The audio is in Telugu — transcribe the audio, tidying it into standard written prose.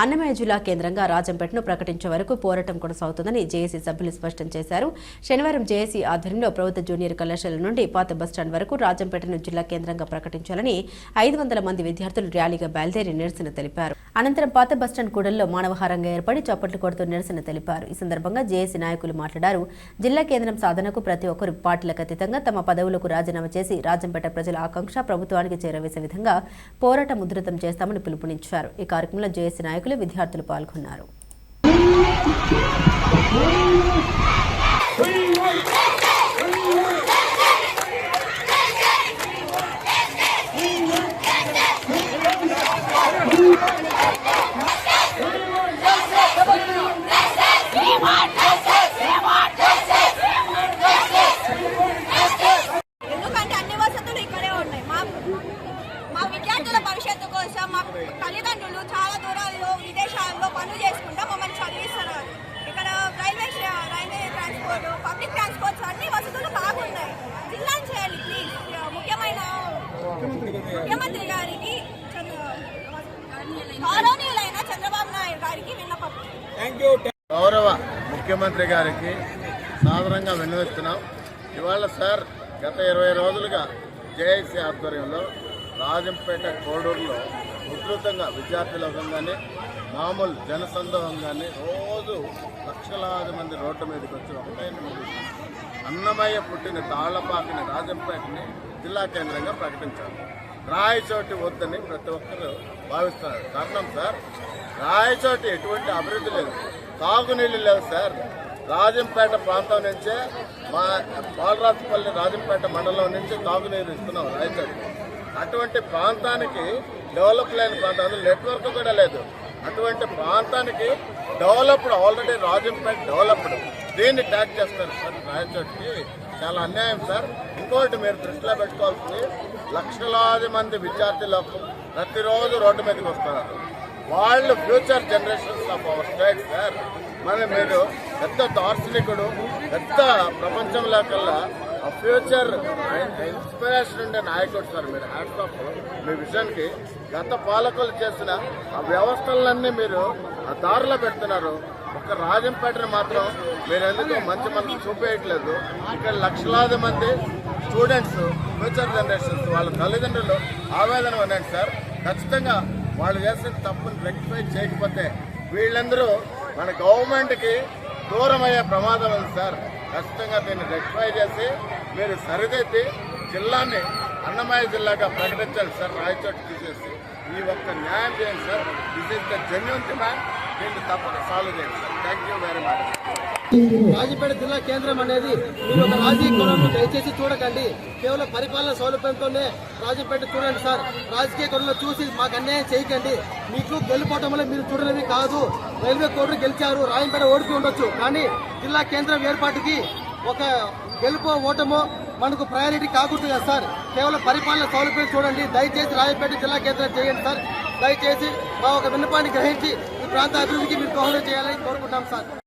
అన్నమయ్య జిల్లా కేంద్రంగా రాజంపేటను ప్రకటించే వరకు పోరాటం కొనసాగుతుందని జేఏసీ సభ్యులు స్పష్టం చేశారు. శనివారం జేఏసీ ఆధ్వర్యంలో ప్రభుత్వ జూనియర్ కళాశాల నుండి పాత బస్టాండ్ వరకు రాజంపేటను జిల్లా కేంద్రంగా ప్రకటించాలని 500 మంది విద్యార్థులు ర్యాలీగా బయలుదేరి నిరసన తెలిపారు. అనంతరం పాత బస్టాండ్ కూడల్లో మానవహారంగా ఏర్పడి చప్పట్లు కొడుతూ నిరసన తెలిపారు. ఈ సందర్భంగా జేఏసీ నాయకులు మాట్లాడారు. జిల్లా కేంద్రం సాధనకు ప్రతి ఒక్కరు పార్టీలకు అతీతంగా తమ పదవులకు రాజీనామా చేసి రాజంపేట ప్రజల ఆకాంక్ష ప్రభుత్వానికి చేరవేసే విధంగా పోరాటం ఉధృతం చేస్తామని పిలుపునిచ్చారు. ఈ కార్యక్రమంలో జేఏసీ నాయకులు విద్యార్థులు పాల్గొన్నారు. భవిష్యత్తు కోసం మా తల్లిదండ్రులు చాలా దూరాల్లో విదేశాల్లో పనులు చేసుకుంటా మమ్మల్ని చదివిస్తున్నారు. ఇక్కడ రైల్వే ట్రాన్స్పోర్ట్, పబ్లిక్ ట్రాన్స్పోర్ట్స్ అన్ని వసతులు బాగున్నాయి. జిల్లాను చేయాలి ప్లీజ్. ముఖ్యమంత్రి గారికి, గౌరవనీయులైన చంద్రబాబు నాయుడు గారికి విన్నపం. గౌరవ ముఖ్యమంత్రి గారికి సాధారణంగా విన్నవిస్తున్నాం. ఇవాళ సార్ గత 20 రోజులుగా జేఏసీ ఆధ్వర్యంలో రాజంపేట కోడూరులో ఉధృతంగా విద్యార్థుల కానీ మామూలు జనసందోహం కానీ రోజు లక్షలాది మంది రోడ్డు మీదకి వచ్చి ఒకటే అన్నమయ్య పుట్టిన తాళ్లపాకని రాజంపేటని జిల్లా కేంద్రంగా ప్రకటించారు. రాయచోటి వద్దని ప్రతి ఒక్కరు భావిస్తున్నారు. కారణం సార్, రాయచోటి ఎటువంటి అభివృద్ధి లేదు, తాగునీళ్ళు లేవు సార్. రాజంపేట ప్రాంతం నుంచే మా బాలరాజపల్లి రాజంపేట మండలం నుంచి తాగునీరు ఇస్తున్నాం రాయచోటి. అటువంటి ప్రాంతానికి డెవలప్ లేని ప్రాంతం, నెట్వర్క్ కూడా లేదు. అటువంటి ప్రాంతానికి డెవలప్డ్, ఆల్రెడీ రాజంపేట డెవలప్డ్, దీన్ని ట్యాగ్ చేస్తారు సార్. రాయచోటికి చాలా అన్యాయం సార్. ఇంకోటి మీరు దృష్టిలో పెట్టుకోవాల్సింది, లక్షలాది మంది విద్యార్థులు ప్రతిరోజు రోడ్డు మీదకి వస్తున్నారు. వాళ్ళు future generations of our state sir. మరి మీరు పెద్ద దార్శనికుడు, పెద్ద ప్రపంచంలో కల్లా ఆ ఫ్యూచర్ ఇన్స్పిరేషన్ ఉండే నాయకుడు సార్. మీరు హ్యాట్స్ ఆఫ్ మీ విజన్కి. గత పాలకులు చేసిన ఆ వ్యవస్థలన్నీ మీరు ఆ దారిలో పెడుతున్నారు. ఒక రాజంపేటను మాత్రం మీరు ఎందుకు మంచి మనసు చూపేయట్లేదు. ఇక్కడ లక్షలాది మంది స్టూడెంట్స్, ఫ్యూచర్ జనరేషన్స్, వాళ్ళ తల్లిదండ్రులు ఆవేదన ఉండండి సార్. ఖచ్చితంగా వాళ్ళు చేసిన తప్పును రెక్టిఫై చేయకపోతే వీళ్ళందరూ మన గవర్నమెంట్కి దూరం అయ్యే ప్రమాదం ఉంది సార్. ఖచ్చితంగా దీన్ని రెక్టిఫై చేసి మీరు సరిదిద్ది జిల్లాని అన్నమయ్య జిల్లాగా ప్రకటించాలి సార్. రాయచోటి తీసేసి ఈ ఒక్క న్యాయం చేయండి sir. This is the genuine demand. దీన్ని తప్పక సాల్వ్ చేయండి sir. Thank you very much. Rajampet జిల్లా కేంద్రం అనేది మీరు ఒక రాజకీయ కోణంలో దయచేసి చూడకండి. కేవలం పరిపాలన సౌలభ్యంతోనే రాజంపేట చూడండి సార్. రాజకీయ కోణంలో చూసి మాకు అన్యాయం చేయకండి. మీకు గెలుపోవటంలో మీరు చూడలేవి కాదు. రైల్వే కోర్టు గెలిచారు, రాజంపేట ఓడిపోయి ఉండొచ్చు, కానీ జిల్లా కేంద్రం ఏర్పాటుకి ఒక గెలుపో ఓటమో మనకు ప్రయారిటీ కాకూడదు కదా సార్. కేవలం పరిపాలన సౌలభ్యం చూడండి. దయచేసి రాజంపేట జిల్లా కేంద్రం చేయండి సార్. దయచేసి మా ఒక విన్నపాన్ని గ్రహించి ఈ ప్రాంత అభివృద్ధికి మీరు దోహదం చేయాలని కోరుకుంటాం సార్.